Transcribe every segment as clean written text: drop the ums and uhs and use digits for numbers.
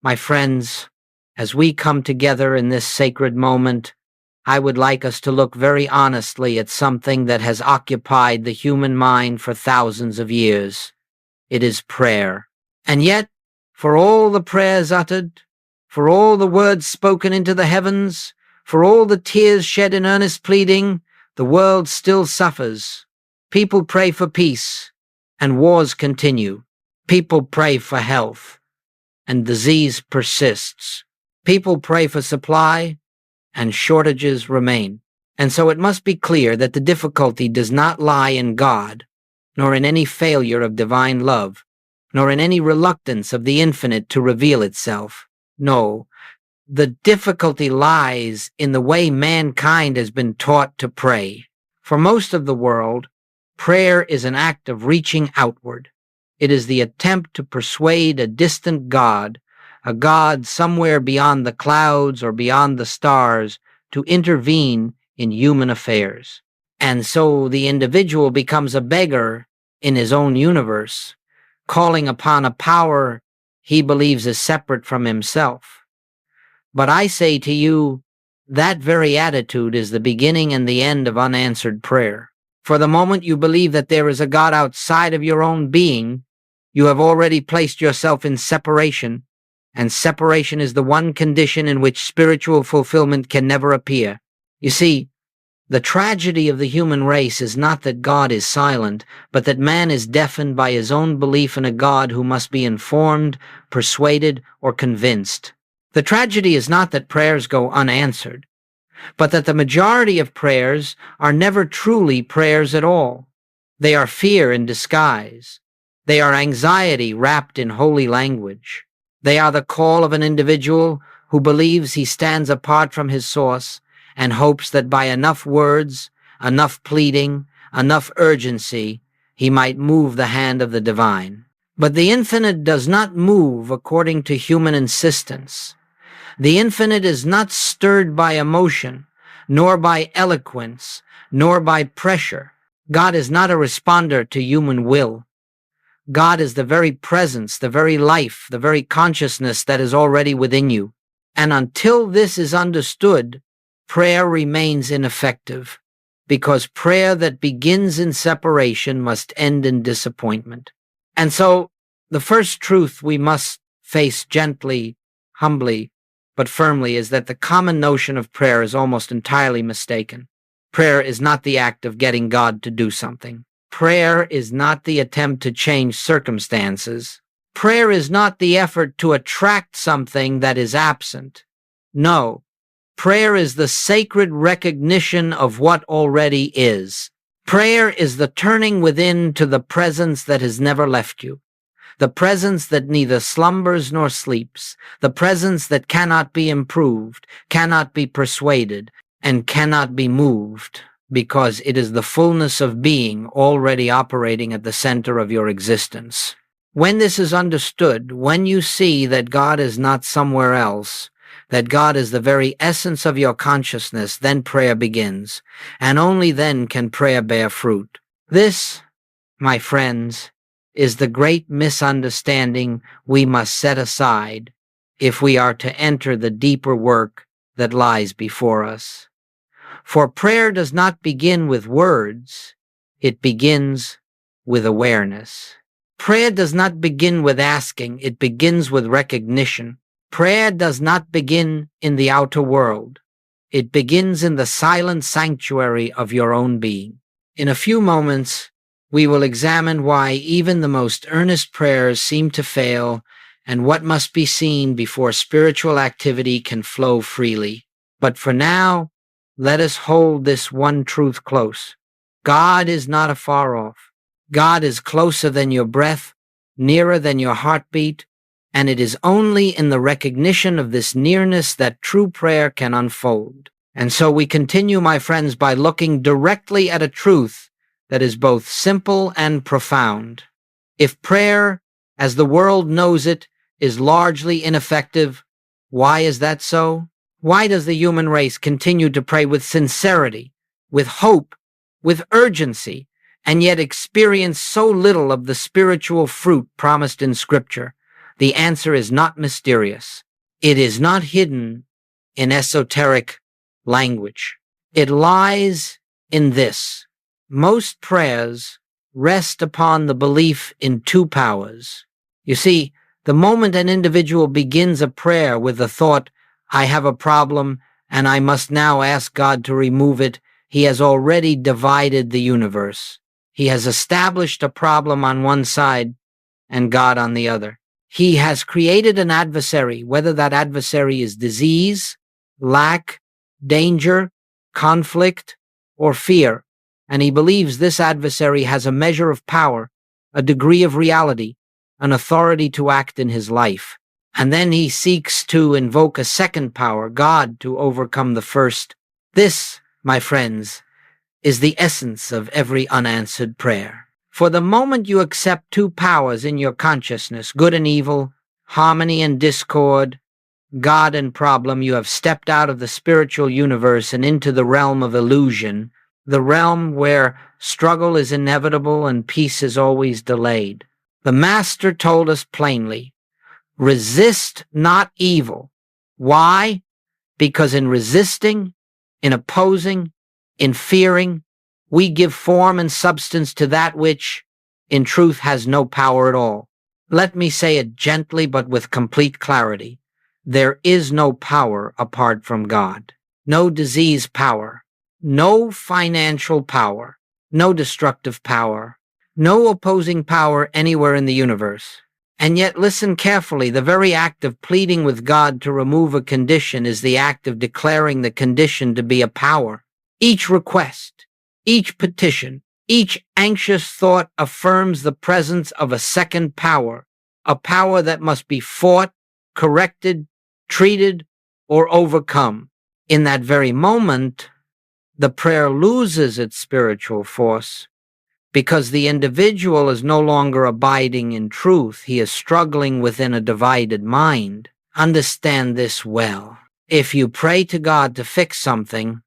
My friends, as we come together in this sacred moment, I would like us to look very honestly at something that has occupied the human mind for thousands of years. It is prayer. And yet, for all the prayers uttered, for all the words spoken into the heavens, for all the tears shed in earnest pleading, the world still suffers. People pray for peace, and wars continue. People pray for health, and disease persists. People pray for supply, and shortages remain. And so it must be clear that the difficulty does not lie in God, nor in any failure of divine love, nor in any reluctance of the infinite to reveal itself. No, the difficulty lies in the way mankind has been taught to pray. For most of the world, prayer is an act of reaching outward. It is the attempt to persuade a distant God, a God somewhere beyond the clouds or beyond the stars, to intervene in human affairs. And so the individual becomes a beggar in his own universe, calling upon a power he believes is separate from himself. But I say to you, that very attitude is the beginning and the end of unanswered prayer. For the moment you believe that there is a God outside of your own being, you have already placed yourself in separation, and separation is the one condition in which spiritual fulfillment can never appear. You see, the tragedy of the human race is not that God is silent, but that man is deafened by his own belief in a God who must be informed, persuaded, or convinced. The tragedy is not that prayers go unanswered, but that the majority of prayers are never truly prayers at all. They are fear in disguise. They are anxiety wrapped in holy language. They are the call of an individual who believes he stands apart from his source and hopes that by enough words, enough pleading, enough urgency, he might move the hand of the divine. But the infinite does not move according to human insistence. The infinite is not stirred by emotion, nor by eloquence, nor by pressure. God is not a responder to human will. God is the very presence, the very life, the very consciousness that is already within you. And until this is understood, prayer remains ineffective, because prayer that begins in separation must end in disappointment. And so, the first truth we must face gently, humbly, but firmly is that the common notion of prayer is almost entirely mistaken. Prayer is not the act of getting God to do something. Prayer is not the attempt to change circumstances. Prayer is not the effort to attract something that is absent. No, prayer is the sacred recognition of what already is. Prayer is the turning within to the presence that has never left you, the presence that neither slumbers nor sleeps, the presence that cannot be improved, cannot be persuaded, and cannot be moved, because it is the fullness of being already operating at the center of your existence. When this is understood, when you see that God is not somewhere else, that God is the very essence of your consciousness, then prayer begins, and only then can prayer bear fruit. This, my friends, is the great misunderstanding we must set aside if we are to enter the deeper work that lies before us. For prayer does not begin with words, it begins with awareness. Prayer does not begin with asking, it begins with recognition. Prayer does not begin in the outer world, it begins in the silent sanctuary of your own being. In a few moments, we will examine why even the most earnest prayers seem to fail and what must be seen before spiritual activity can flow freely. But for now, let us hold this one truth close. God is not afar off. God is closer than your breath, nearer than your heartbeat, and it is only in the recognition of this nearness that true prayer can unfold. And so we continue, my friends, by looking directly at a truth that is both simple and profound. If prayer, as the world knows it, is largely ineffective, why is that so? Why does the human race continue to pray with sincerity, with hope, with urgency, and yet experience so little of the spiritual fruit promised in Scripture? The answer is not mysterious. It is not hidden in esoteric language. It lies in this. Most prayers rest upon the belief in two powers. You see, the moment an individual begins a prayer with the thought, I have a problem and I must now ask God to remove it, he has already divided the universe. He has established a problem on one side and God on the other. He has created an adversary, whether that adversary is disease, lack, danger, conflict, or fear, and he believes this adversary has a measure of power, a degree of reality, an authority to act in his life. And then he seeks to invoke a second power, God, to overcome the first. This, my friends, is the essence of every unanswered prayer. For the moment you accept two powers in your consciousness, good and evil, harmony and discord, God and problem, you have stepped out of the spiritual universe and into the realm of illusion, the realm where struggle is inevitable and peace is always delayed. The Master told us plainly, resist not evil. Why? Because in resisting, in opposing, in fearing, we give form and substance to that which, in truth, has no power at all. Let me say it gently but with complete clarity. There is no power apart from God. No disease power, no financial power, no destructive power, no opposing power anywhere in the universe. And yet listen carefully, the very act of pleading with God to remove a condition is the act of declaring the condition to be a power. Each request, each petition, each anxious thought affirms the presence of a second power, a power that must be fought, corrected, treated, or overcome. In that very moment, the prayer loses its spiritual force because the individual is no longer abiding in truth. He is struggling within a divided mind. Understand this well. If you pray to God to fix something,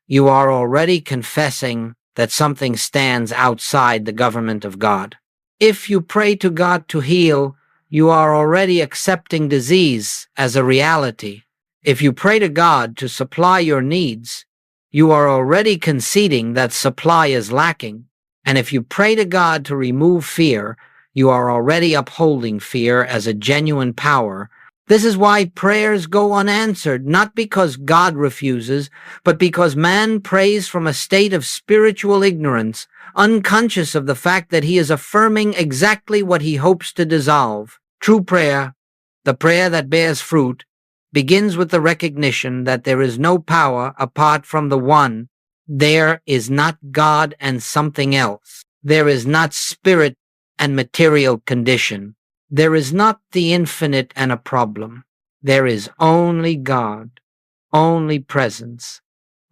you are already confessing that something stands outside the government of God. If you pray to God to heal, you are already accepting disease as a reality. If you pray to God to supply your needs, you are already conceding that supply is lacking. And if you pray to God to remove fear, you are already upholding fear as a genuine power. This is why prayers go unanswered, not because God refuses, but because man prays from a state of spiritual ignorance, unconscious of the fact that he is affirming exactly what he hopes to dissolve. True prayer, the prayer that bears fruit, begins with the recognition that there is no power apart from the one. There is not God and something else. There is not spirit and material condition. There is not the infinite and a problem. There is only God, only presence,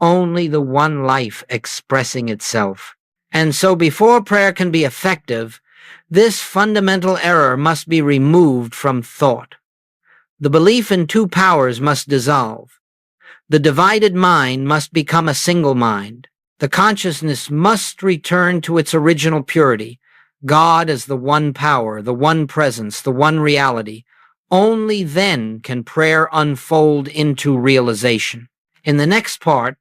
only the one life expressing itself. And so before prayer can be effective, this fundamental error must be removed from thought. The belief in two powers must dissolve. The divided mind must become a single mind. The consciousness must return to its original purity. God as the one power, the one presence, the one reality. Only then can prayer unfold into realization. In the next part,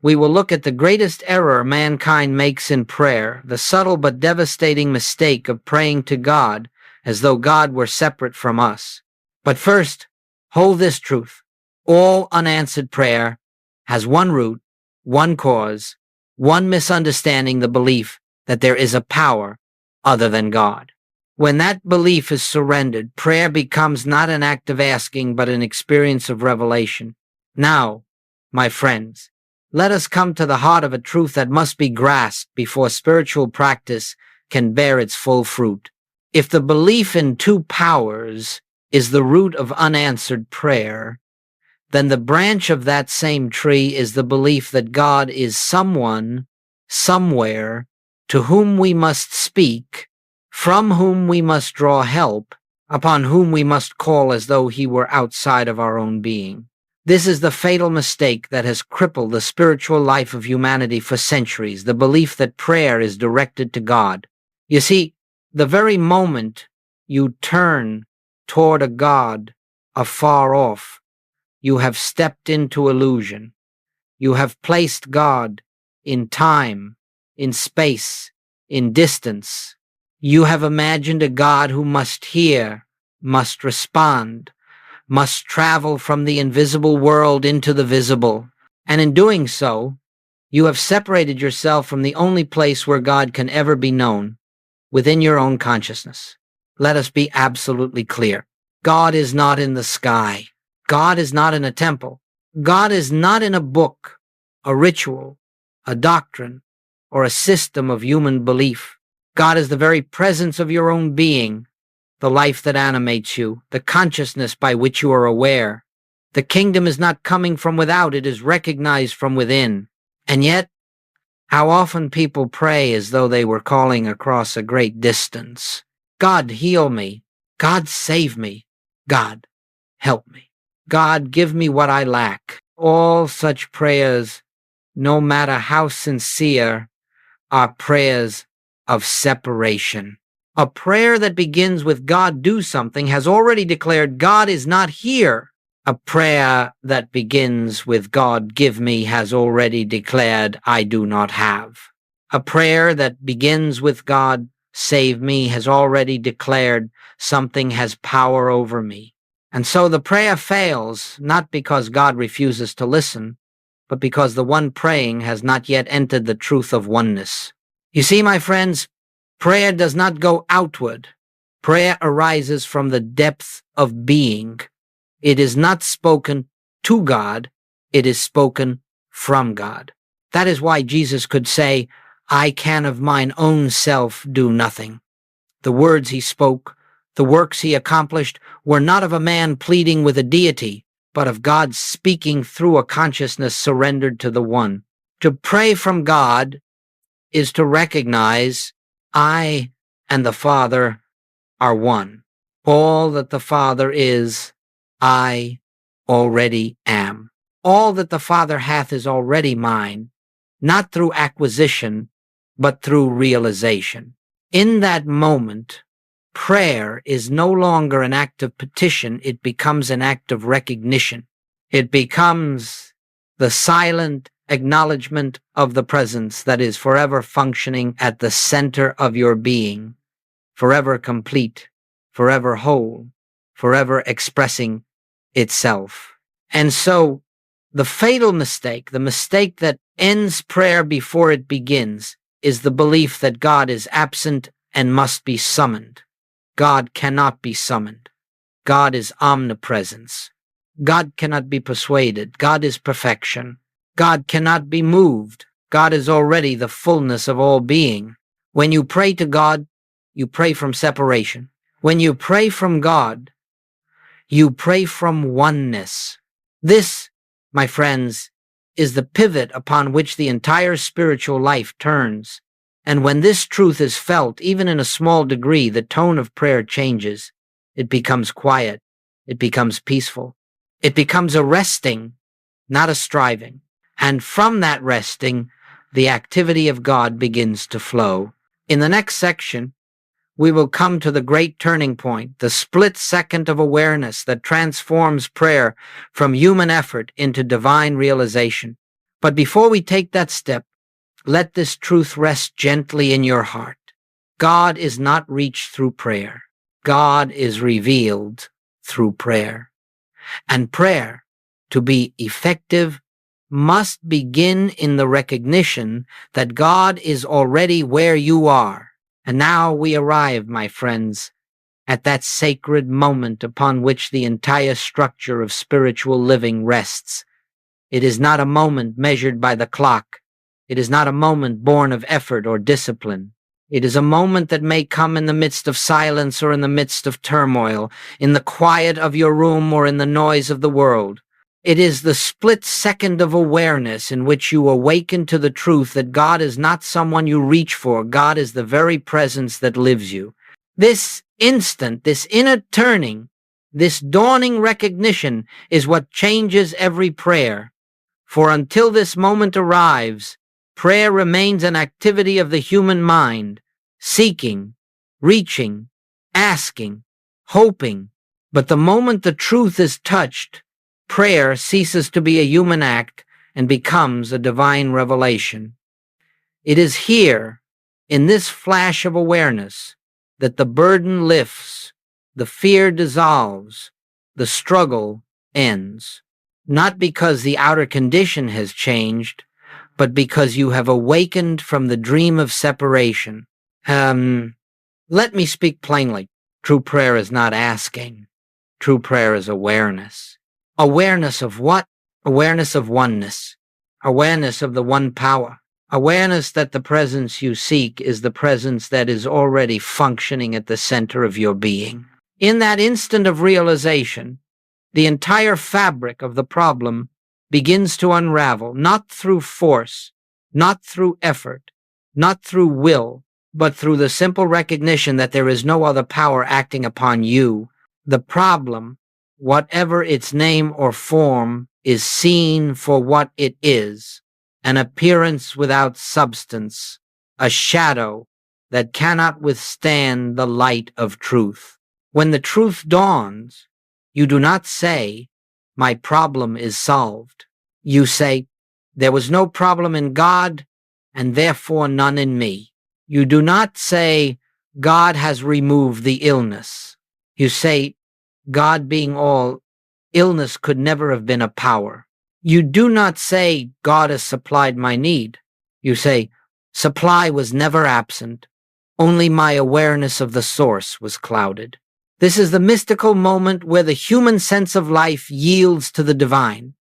we will look at the greatest error mankind makes in prayer, the subtle but devastating mistake of praying to God as though God were separate from us. But first, hold this truth. All unanswered prayer has one root, one cause, one misunderstanding, the belief that there is a power other than God. When that belief is surrendered, prayer becomes not an act of asking, but an experience of revelation. Now, my friends, let us come to the heart of a truth that must be grasped before spiritual practice can bear its full fruit. If the belief in two powers is the root of unanswered prayer, then the branch of that same tree is the belief that God is someone, somewhere, to whom we must speak, from whom we must draw help, upon whom we must call as though he were outside of our own being. This is the fatal mistake that has crippled the spiritual life of humanity for centuries, the belief that prayer is directed to God. You see, the very moment you turn toward a God afar off. You have stepped into illusion. You have placed God in time, in space, in distance. You have imagined a God who must hear, must respond, must travel from the invisible world into the visible. And in doing so, you have separated yourself from the only place where God can ever be known, within your own consciousness. Let us be absolutely clear. God is not in the sky. God is not in a temple. God is not in a book, a ritual, a doctrine, or a system of human belief. God is the very presence of your own being, the life that animates you, the consciousness by which you are aware. The kingdom is not coming from without, it is recognized from within. And yet, how often people pray as though they were calling across a great distance. God, heal me. God, save me. God, help me. God, give me what I lack. All such prayers, no matter how sincere, are prayers of separation. A prayer that begins with God, do something, has already declared God is not here. A prayer that begins with God, give me, has already declared I do not have. A prayer that begins with God, save me, has already declared something has power over me. And so the prayer fails, not because God refuses to listen, but because the one praying has not yet entered the truth of oneness. You see, my friends, prayer does not go outward. Prayer arises from the depth of being. It is not spoken to God, it is spoken from God. That is why Jesus could say, I can of mine own self do nothing. The words he spoke, the works he accomplished, were not of a man pleading with a deity, but of God speaking through a consciousness surrendered to the One. To pray from God is to recognize I and the Father are one. All that the Father is, I already am. All that the Father hath is already mine, not through acquisition, but through realization. In that moment, prayer is no longer an act of petition, it becomes an act of recognition. It becomes the silent acknowledgement of the presence that is forever functioning at the center of your being, forever complete, forever whole, forever expressing itself. And so the fatal mistake, the mistake that ends prayer before it begins, is the belief that God is absent and must be summoned. God cannot be summoned. God is omnipresence. God cannot be persuaded. God is perfection. God cannot be moved. God is already the fullness of all being. When you pray to God, you pray from separation. When you pray from God, you pray from oneness. This, my friends, is the pivot upon which the entire spiritual life turns. And when this truth is felt, even in a small degree, the tone of prayer changes. It becomes quiet. It becomes peaceful. It becomes a resting, not a striving. And from that resting, the activity of God begins to flow. In the next section, we will come to the great turning point, the split second of awareness that transforms prayer from human effort into divine realization. But before we take that step, let this truth rest gently in your heart. God is not reached through prayer. God is revealed through prayer. And prayer, to be effective, must begin in the recognition that God is already where you are. And now we arrive, my friends, at that sacred moment upon which the entire structure of spiritual living rests. It is not a moment measured by the clock. It is not a moment born of effort or discipline. It is a moment that may come in the midst of silence or in the midst of turmoil, in the quiet of your room or in the noise of the world. It is the split second of awareness in which you awaken to the truth that God is not someone you reach for. God is the very presence that lives you. This instant, this inner turning, this dawning recognition is what changes every prayer. For until this moment arrives, prayer remains an activity of the human mind, seeking, reaching, asking, hoping, But the moment the truth is touched, prayer ceases to be a human act and becomes a divine revelation. It is here, in this flash of awareness, that the burden lifts, the fear dissolves, the struggle ends. Not because the outer condition has changed, but because you have awakened from the dream of separation. Let me speak plainly. True prayer is not asking. True prayer is awareness. Awareness of what? Awareness of oneness. Awareness of the one power. Awareness that the presence you seek is the presence that is already functioning at the center of your being. In that instant of realization, the entire fabric of the problem begins to unravel, not through force, not through effort, not through will, but through the simple recognition that there is no other power acting upon you. The problem, whatever its name or form, is seen for what it is, an appearance without substance, a shadow that cannot withstand the light of truth. When the truth dawns, you do not say, "My problem is solved." You say, "There was no problem in God, and therefore none in me." You do not say, "God has removed the illness." You say, "God being all, illness could never have been a power." You do not say, "God has supplied my need." You say, "Supply was never absent. Only my awareness of the source was clouded." This is the mystical moment where the human sense of life yields to the divine.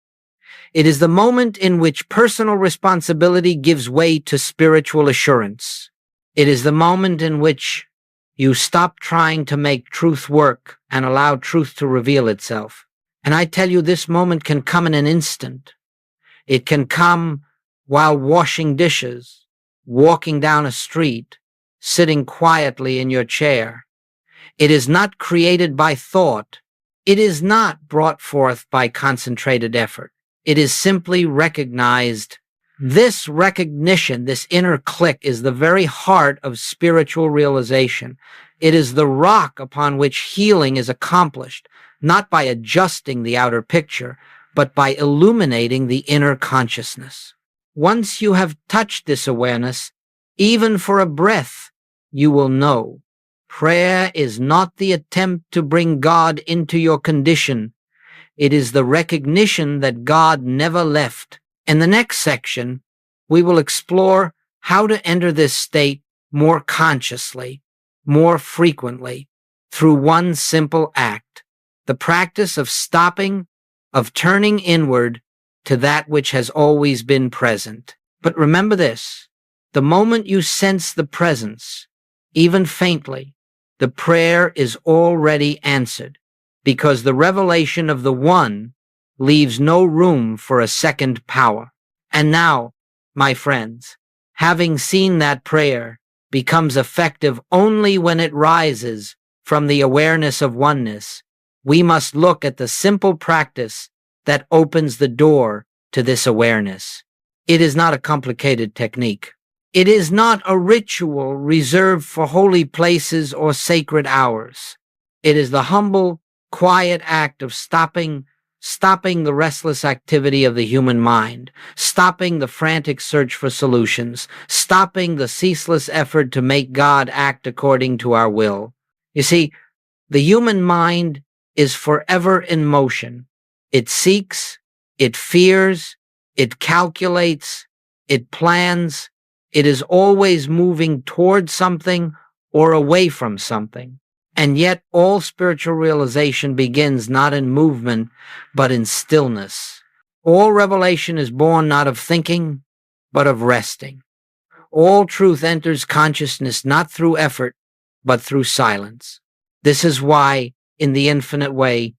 It is the moment in which personal responsibility gives way to spiritual assurance. It is the moment in which you stop trying to make truth work and allow truth to reveal itself. And I tell you, this moment can come in an instant. It can come while washing dishes, walking down a street, sitting quietly in your chair. It is not created by thought. It is not brought forth by concentrated effort. It is simply recognized. This recognition, this inner click, is the very heart of spiritual realization. It is the rock upon which healing is accomplished, not by adjusting the outer picture, but by illuminating the inner consciousness. Once you have touched this awareness, even for a breath, you will know. Prayer is not the attempt to bring God into your condition. It is the recognition that God never left. In the next section, we will explore how to enter this state more consciously, more frequently, through one simple act, the practice of stopping, of turning inward to that which has always been present. But remember this, the moment you sense the presence, even faintly, the prayer is already answered, because the revelation of the One leaves no room for a second power. And now, my friends, having seen that prayer becomes effective only when it rises from the awareness of oneness, we must look at the simple practice that opens the door to this awareness. It is not a complicated technique. It is not a ritual reserved for holy places or sacred hours. It is the humble, quiet act of stopping the restless activity of the human mind, stopping the frantic search for solutions, stopping the ceaseless effort to make God act according to our will. You see, the human mind is forever in motion. It seeks, it fears, it calculates, it plans. It is always moving toward something or away from something. And yet all spiritual realization begins not in movement, but in stillness. All revelation is born not of thinking, but of resting. All truth enters consciousness not through effort, but through silence. This is why, in the infinite way,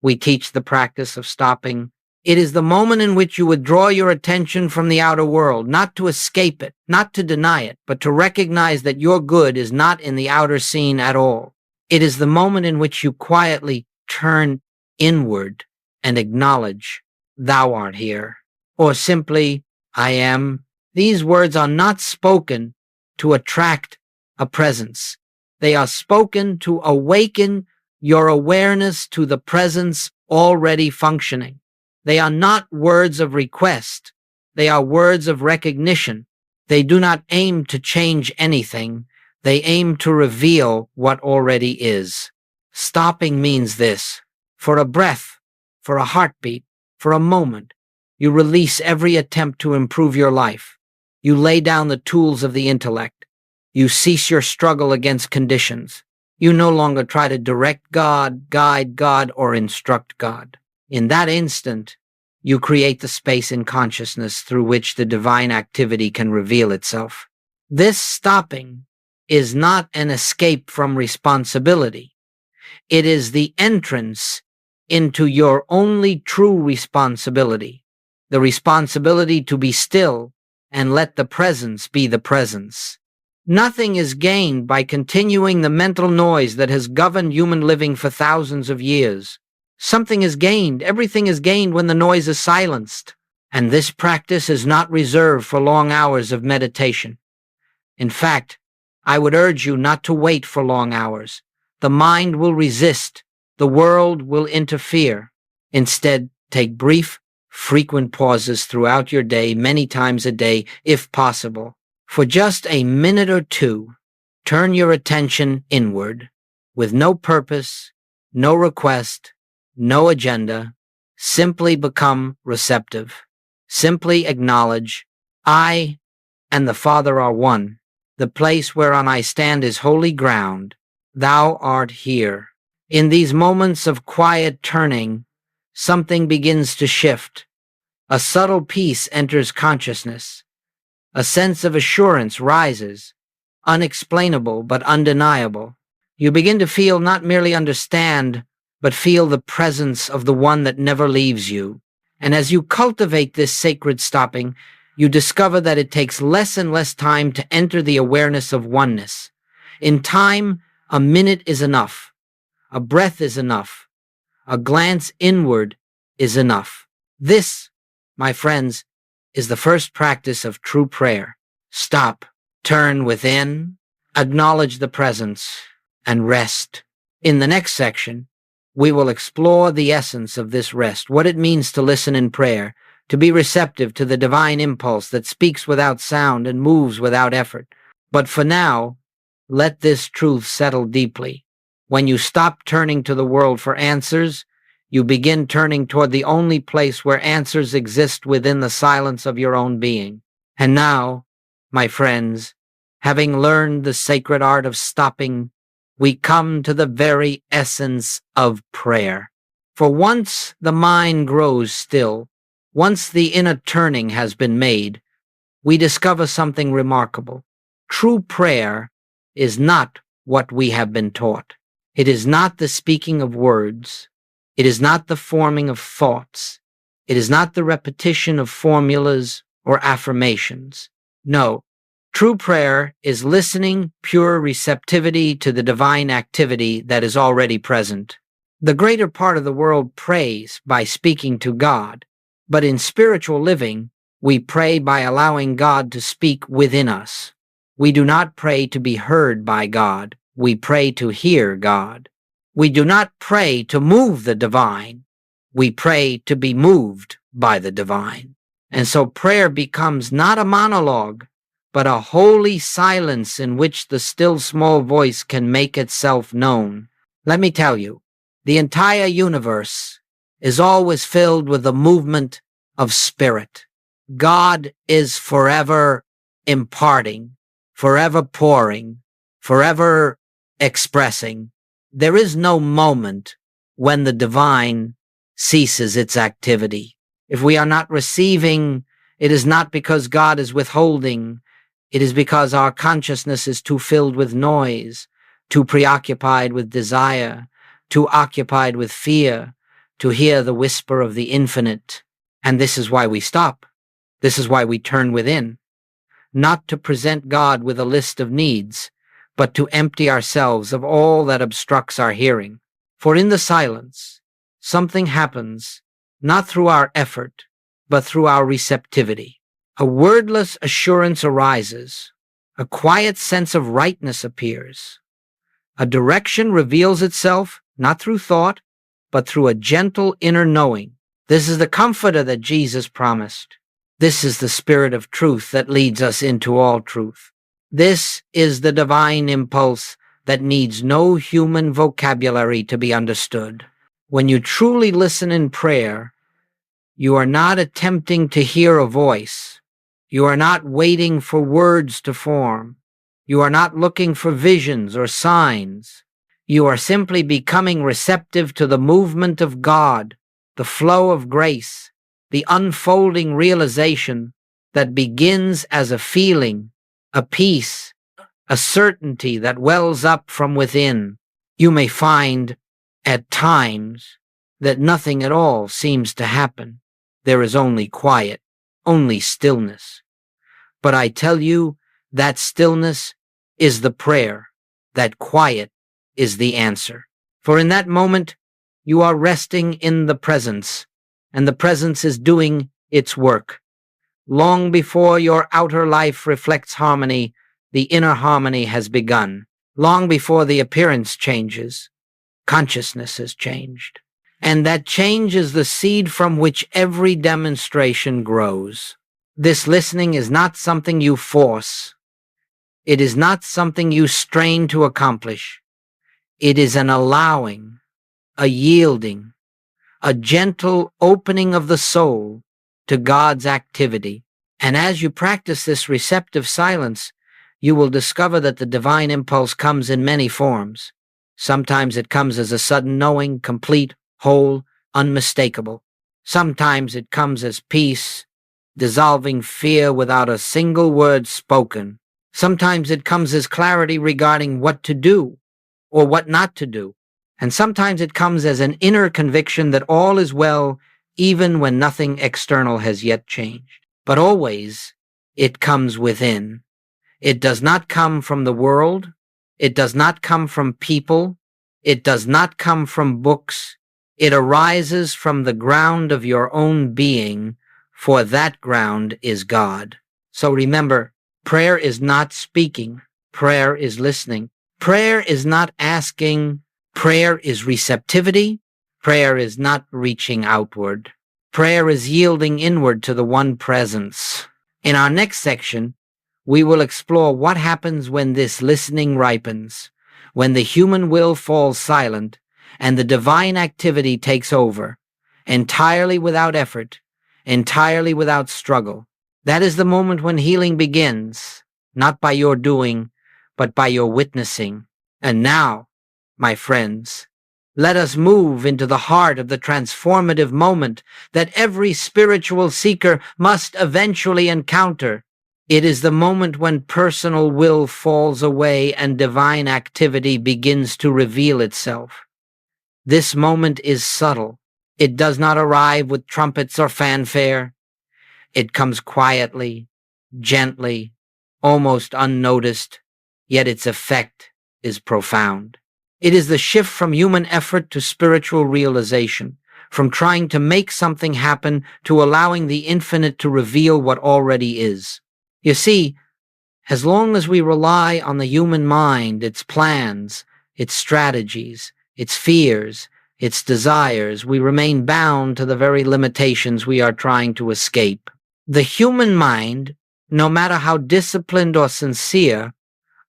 we teach the practice of stopping. It is the moment in which you withdraw your attention from the outer world, not to escape it, not to deny it, but to recognize that your good is not in the outer scene at all. It is the moment in which you quietly turn inward and acknowledge, "Thou art here," or simply, "I am." These words are not spoken to attract a presence. They are spoken to awaken your awareness to the presence already functioning. They are not words of request. They are words of recognition. They do not aim to change anything. They aim to reveal what already is. Stopping means this. For a breath, for a heartbeat, for a moment, you release every attempt to improve your life. You lay down the tools of the intellect. You cease your struggle against conditions. You no longer try to direct God, guide God, or instruct God. In that instant, you create the space in consciousness through which the divine activity can reveal itself. This stopping is not an escape from responsibility. It is the entrance into your only true responsibility, the responsibility to be still and let the presence be the presence. Nothing is gained by continuing the mental noise that has governed human living for thousands of years. Something is gained, everything is gained when the noise is silenced. And this practice is not reserved for long hours of meditation. In fact, I would urge you not to wait for long hours. The mind will resist. The world will interfere. Instead, take brief, frequent pauses throughout your day, many times a day, if possible. For just a minute or two, turn your attention inward, with no purpose, no request, no agenda. Simply become receptive. Simply acknowledge, I and the Father are one. The place whereon I stand is holy ground. Thou art here. In these moments of quiet turning, something begins to shift. A subtle peace enters consciousness. A sense of assurance rises, unexplainable but undeniable. You begin to feel, not merely understand, but feel the presence of the one that never leaves you. And as you cultivate this sacred stopping, you discover that it takes less and less time to enter the awareness of oneness. In time, a minute is enough. A breath is enough. A glance inward is enough. This, my friends, is the first practice of true prayer. Stop, turn within, acknowledge the presence, and rest. In the next section, we will explore the essence of this rest, what it means to listen in prayer, to be receptive to the divine impulse that speaks without sound and moves without effort. But for now, let this truth settle deeply. When you stop turning to the world for answers, you begin turning toward the only place where answers exist within the silence of your own being. And now, my friends, having learned the sacred art of stopping, we come to the very essence of prayer. For once the mind grows still, once the inner turning has been made, we discover something remarkable. True prayer is not what we have been taught. It is not the speaking of words. It is not the forming of thoughts. It is not the repetition of formulas or affirmations. No, true prayer is listening, pure receptivity to the divine activity that is already present. The greater part of the world prays by speaking to God, but in spiritual living, we pray by allowing God to speak within us. We do not pray to be heard by God. We pray to hear God. We do not pray to move the divine. We pray to be moved by the divine. And so prayer becomes not a monologue, but a holy silence in which the still small voice can make itself known. Let me tell you, the entire universe is always filled with the movement of spirit. God is forever imparting, forever pouring, forever expressing. There is no moment when the divine ceases its activity. If we are not receiving, it is not because God is withholding. It is because our consciousness is too filled with noise, too preoccupied with desire, too occupied with fear to hear the whisper of the infinite. And this is why we stop. This is why we turn within. Not to present God with a list of needs, but to empty ourselves of all that obstructs our hearing. For in the silence, something happens, not through our effort, but through our receptivity. A wordless assurance arises. A quiet sense of rightness appears. A direction reveals itself, not through thought, but through a gentle inner knowing. This is the comforter that Jesus promised. This is the Spirit of truth that leads us into all truth. This is the divine impulse that needs no human vocabulary to be understood. When you truly listen in prayer, you are not attempting to hear a voice. You are not waiting for words to form. You are not looking for visions or signs. You are simply becoming receptive to the movement of God, the flow of grace, the unfolding realization that begins as a feeling, a peace, a certainty that wells up from within. You may find at times that nothing at all seems to happen. There is only quiet, only stillness. But I tell you, that stillness is the prayer, that quiet is the answer. For in that moment, you are resting in the presence, and the presence is doing its work. Long before your outer life reflects harmony, the inner harmony has begun. Long before the appearance changes, consciousness has changed. And that change is the seed from which every demonstration grows. This listening is not something you force. It is not something you strain to accomplish. It is an allowing, a yielding, a gentle opening of the soul to God's activity. And as you practice this receptive silence, you will discover that the divine impulse comes in many forms. Sometimes it comes as a sudden knowing, complete, whole, unmistakable. Sometimes it comes as peace, dissolving fear without a single word spoken. Sometimes it comes as clarity regarding what to do or what not to do. And sometimes it comes as an inner conviction that all is well, even when nothing external has yet changed. But always, it comes within. It does not come from the world. It does not come from people. It does not come from books. It arises from the ground of your own being, for that ground is God. So remember, prayer is not speaking. Prayer is listening. Prayer is not asking. Prayer is receptivity. Prayer is not reaching outward. Prayer is yielding inward to the one presence. In our next section, we will explore what happens when this listening ripens, when the human will falls silent and the divine activity takes over, entirely without effort, entirely without struggle. That is the moment when healing begins, not by your doing, but by your witnessing. And now, my friends, let us move into the heart of the transformative moment that every spiritual seeker must eventually encounter. It is the moment when personal will falls away and divine activity begins to reveal itself. This moment is subtle. It does not arrive with trumpets or fanfare. It comes quietly, gently, almost unnoticed, yet its effect is profound. It is the shift from human effort to spiritual realization, from trying to make something happen to allowing the infinite to reveal what already is. You see, as long as we rely on the human mind, its plans, its strategies, its fears, its desires, we remain bound to the very limitations we are trying to escape. The human mind, no matter how disciplined or sincere,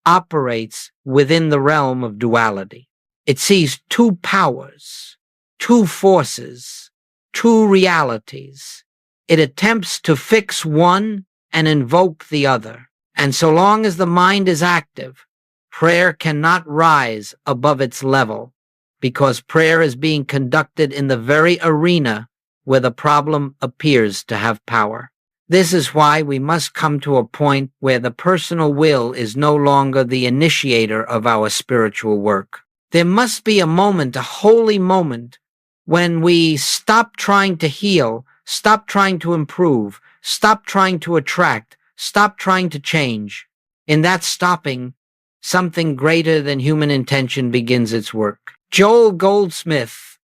operates within the realm of duality. It sees two powers, two forces, two realities. It attempts to fix one and invoke the other. And so long as the mind is active, prayer cannot rise above its level, because prayer is being conducted in the very arena where the problem appears to have power. This is why we must come to a point where the personal will is no longer the initiator of our spiritual work. There must be a moment, a holy moment, when we stop trying to heal, stop trying to improve, stop trying to attract, stop trying to change. In that stopping, something greater than human intention begins its work. Joel Goldsmith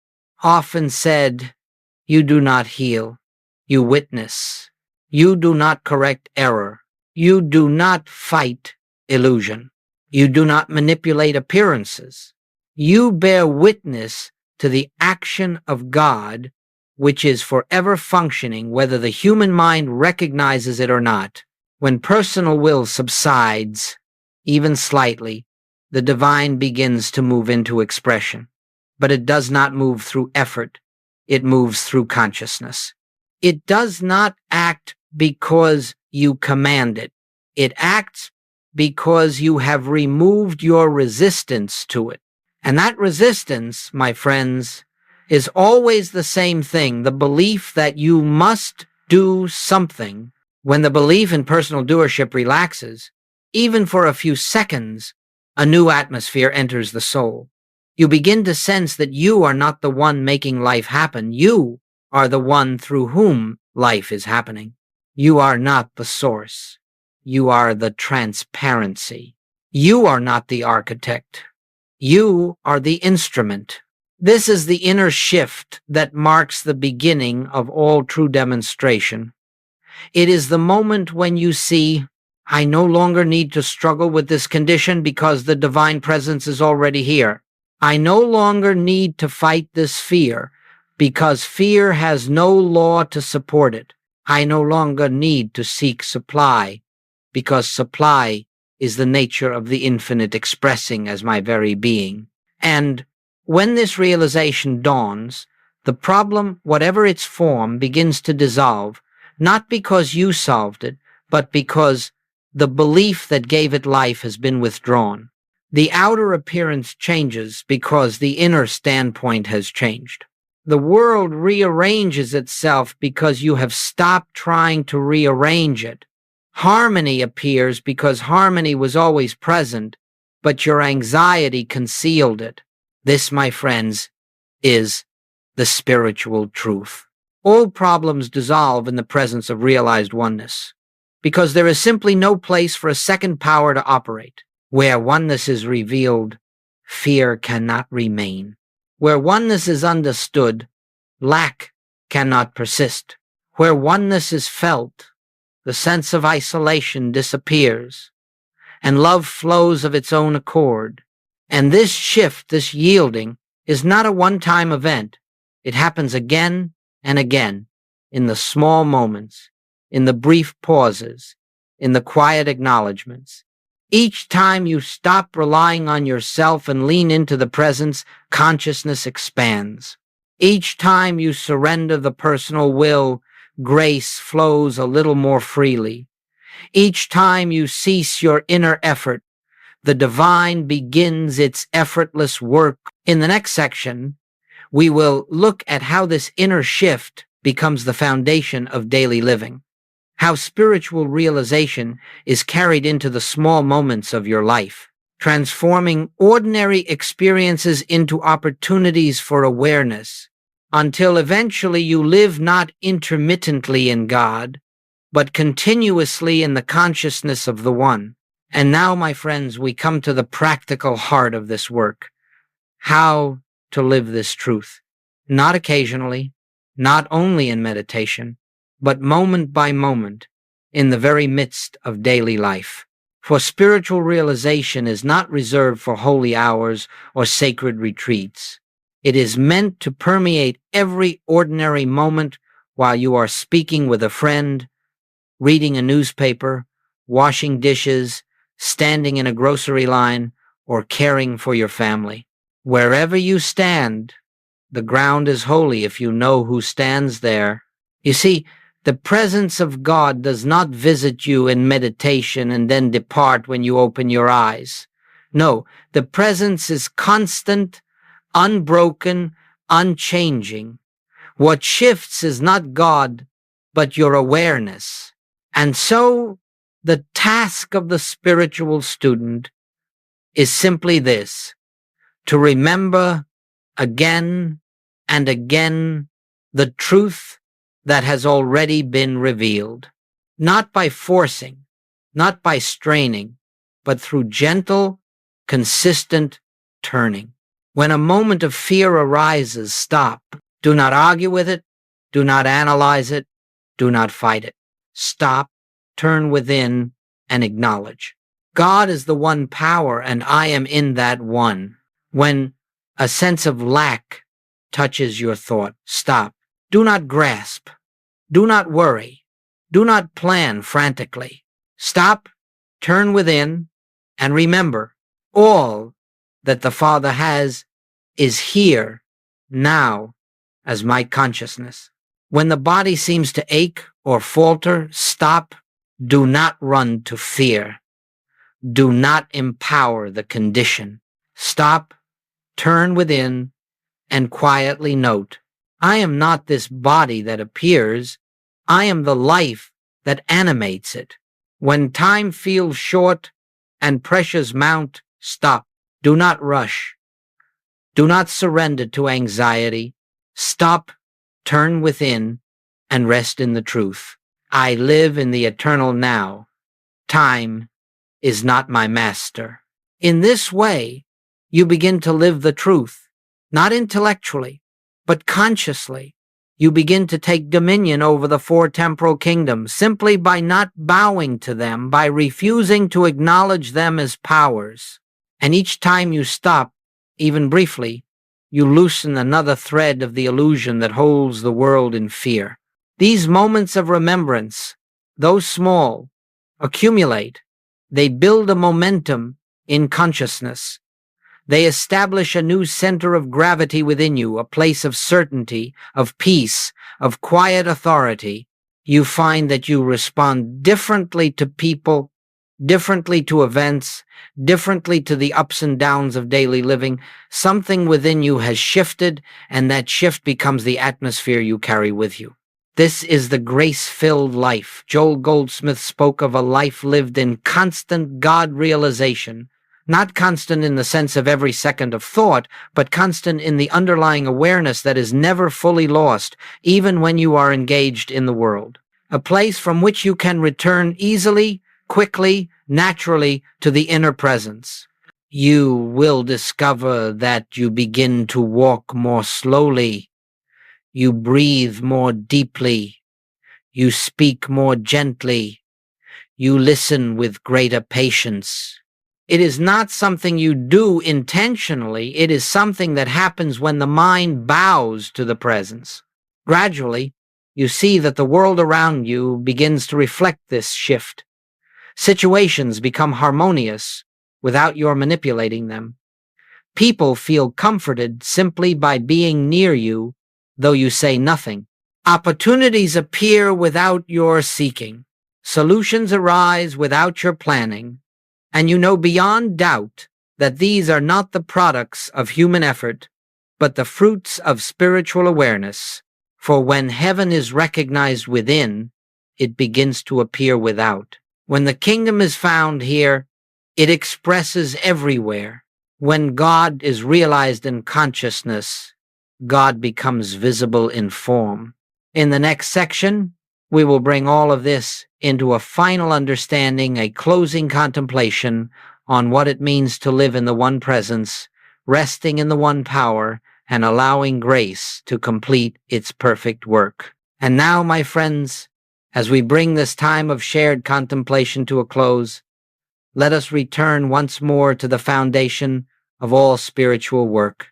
often said, "You do not heal, you witness. You do not correct error. You do not fight illusion. You do not manipulate appearances. You bear witness to the action of God, which is forever functioning whether the human mind recognizes it or not. When personal will subsides, even slightly, the divine begins to move into expression. But it does not move through effort. It moves through consciousness. It does not act because you command it. It acts because you have removed your resistance to it. And that resistance, my friends, is always the same thing, the belief that you must do something. When the belief in personal doership relaxes, even for a few seconds, a new atmosphere enters the soul. You begin to sense that you are not the one making life happen. You are the one through whom life is happening. You are not the source. You are the transparency. You are not the architect. You are the instrument. This is the inner shift that marks the beginning of all true demonstration. It is the moment when you see, I no longer need to struggle with this condition because the divine presence is already here. I no longer need to fight this fear because fear has no law to support it. I no longer need to seek supply because supply is the nature of the infinite expressing as my very being. And when this realization dawns, the problem, whatever its form, begins to dissolve, not because you solved it, but because the belief that gave it life has been withdrawn. The outer appearance changes because the inner standpoint has changed. The world rearranges itself because you have stopped trying to rearrange it. Harmony appears because harmony was always present, but your anxiety concealed it. This, my friends, is the spiritual truth. All problems dissolve in the presence of realized oneness, because there is simply no place for a second power to operate. Where oneness is revealed, fear cannot remain. Where oneness is understood, lack cannot persist. Where oneness is felt, the sense of isolation disappears, and love flows of its own accord. And this shift, this yielding, is not a one-time event. It happens again and again, in the small moments, in the brief pauses, in the quiet acknowledgments. Each time you stop relying on yourself and lean into the presence, consciousness expands. Each time you surrender the personal will, grace flows a little more freely. Each time you cease your inner effort, the divine begins its effortless work. In the next section, we will look at how this inner shift becomes the foundation of daily living. How spiritual realization is carried into the small moments of your life, transforming ordinary experiences into opportunities for awareness, until eventually you live not intermittently in God, but continuously in the consciousness of the One. And now, my friends, we come to the practical heart of this work. How to live this truth. Not occasionally, not only in meditation, but moment by moment, in the very midst of daily life. For spiritual realization is not reserved for holy hours or sacred retreats. It is meant to permeate every ordinary moment while you are speaking with a friend, reading a newspaper, washing dishes, standing in a grocery line, or caring for your family. Wherever you stand, the ground is holy if you know who stands there. You see, the presence of God does not visit you in meditation and then depart when you open your eyes. No, the presence is constant, unbroken, unchanging. What shifts is not God, but your awareness. And so, the task of the spiritual student is simply this: to remember again and again the truth that has already been revealed, not by forcing, not by straining, but through gentle, consistent turning. When a moment of fear arises, stop. Do not argue with it. Do not analyze it. Do not fight it. Stop, turn within, and acknowledge. God is the one power, and I am in that one. When A sense of lack touches your thought. Stop. Do not grasp. Do not worry. Do not plan frantically. Stop, turn within, and remember, all that the Father has is here, now, as my consciousness. When the body seems to ache or falter, stop. Do not run to fear. Do not empower the condition. Stop, turn within, and quietly note, I am not this body that appears. I am the life that animates it. When time feels short and pressures mount, stop. Do not rush. Do not surrender to anxiety. Stop, turn within, and rest in the truth. I live in the eternal now. Time is not my master. In this way, you begin to live the truth, not intellectually, but consciously. You begin to take dominion over the four temporal kingdoms simply by not bowing to them, by refusing to acknowledge them as powers. And each time you stop, even briefly, you loosen another thread of the illusion that holds the world in fear. These moments of remembrance, though small, accumulate. They build a momentum in consciousness. They establish a new center of gravity within you, a place of certainty, of peace, of quiet authority. You find that you respond differently to people, differently to events, differently to the ups and downs of daily living. Something within you has shifted, and that shift becomes the atmosphere you carry with you. This is the grace-filled life. Joel Goldsmith spoke of a life lived in constant God realization, not constant in the sense of every second of thought, but constant in the underlying awareness that is never fully lost, even when you are engaged in the world. A place from which you can return easily, quickly, naturally to the inner presence. You will discover that you begin to walk more slowly. You breathe more deeply. You speak more gently. You listen with greater patience. It is not something you do intentionally. It is something that happens when the mind bows to the presence. Gradually, you see that the world around you begins to reflect this shift. Situations become harmonious without your manipulating them. People feel comforted simply by being near you, though you say nothing. Opportunities appear without your seeking. Solutions arise without your planning. And you know beyond doubt that these are not the products of human effort, but the fruits of spiritual awareness. For when heaven is recognized within, it begins to appear without. When the kingdom is found here, it expresses everywhere. When God is realized in consciousness, God becomes visible in form. In the next section, we will bring all of this into a final understanding, a closing contemplation on what it means to live in the one presence, resting in the one power, and allowing grace to complete its perfect work. And now, my friends, as we bring this time of shared contemplation to a close, let us return once more to the foundation of all spiritual work,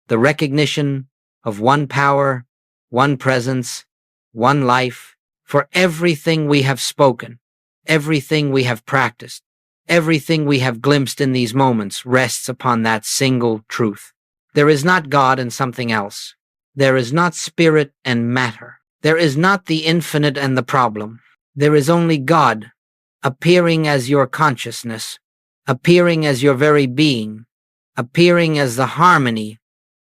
the recognition of one power, one presence, one life. For everything we have spoken, everything we have practiced, everything we have glimpsed in these moments rests upon that single truth. There is not God and something else. There is not spirit and matter. There is not the infinite and the problem. There is only God, appearing as your consciousness, appearing as your very being, appearing as the harmony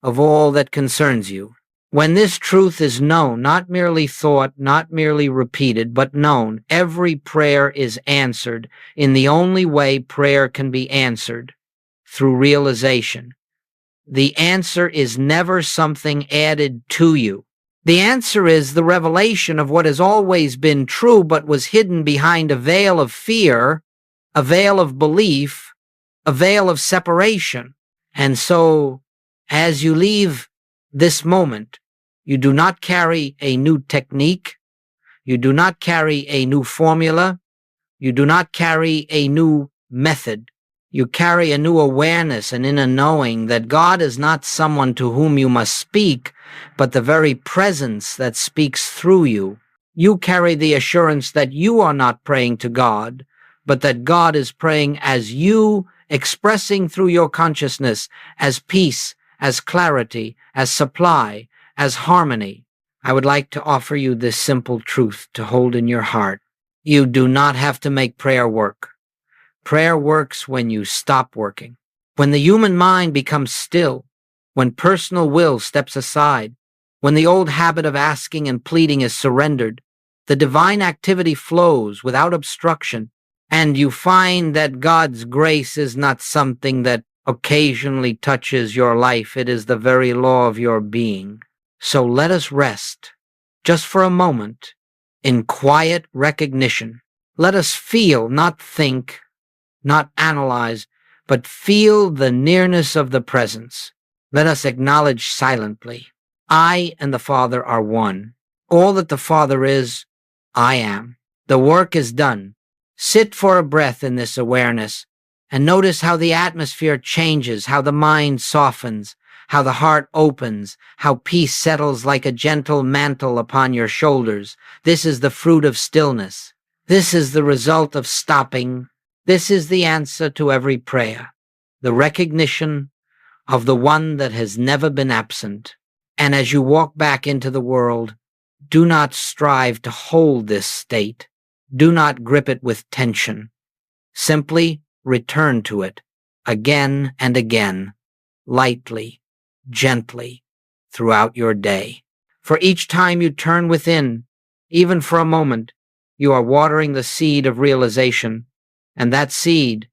of all that concerns you. When this truth is known, not merely thought, not merely repeated, but known, every prayer is answered in the only way prayer can be answered, through realization. The answer is never something added to you. The answer is the revelation of what has always been true but was hidden behind a veil of fear, a veil of belief, a veil of separation. And so, as you leave this moment, you do not carry a new technique. You do not carry a new formula. You do not carry a new method. You carry a new awareness and inner knowing that God is not someone to whom you must speak, but the very presence that speaks through you. You carry the assurance that you are not praying to God, but that God is praying as you, expressing through your consciousness as peace, as clarity, as supply, as harmony. I would like to offer you this simple truth to hold in your heart. You do not have to make prayer work. Prayer works when you stop working. When the human mind becomes still, when personal will steps aside, when the old habit of asking and pleading is surrendered, the divine activity flows without obstruction, and you find that God's grace is not something that occasionally touches your life. It is the very law of your being. So let us rest, just for a moment, in quiet recognition. Let us feel, not think, not analyze, but feel the nearness of the presence. Let us acknowledge silently, I and the Father are one. All that the Father is, I am. The work is done. Sit for a breath in this awareness and notice how the atmosphere changes, how the mind softens, how the heart opens, how peace settles like a gentle mantle upon your shoulders. This is the fruit of stillness. This is the result of stopping. This is the answer to every prayer, the recognition of the one that has never been absent. And as you walk back into the world, do not strive to hold this state. Do not grip it with tension. Simply return to it again and again, lightly, gently, throughout your day. For each time you turn within, even for a moment, you are watering the seed of realization, and that seed,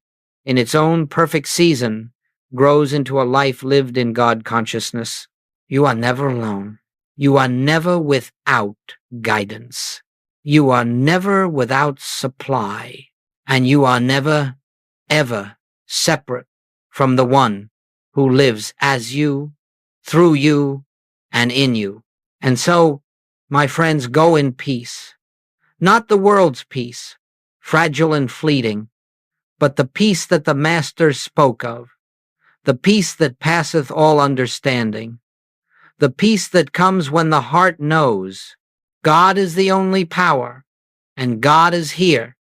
in its own perfect season, grows into a life lived in God consciousness. You are never alone. You are never without guidance. You are never without supply, and you are never, ever separate from the one who lives as you, through you, and in you. And so, my friends, go in peace. Not the world's peace, fragile and fleeting, but the peace that the Master spoke of, the peace that passeth all understanding, the peace that comes when the heart knows God is the only power, and God is here,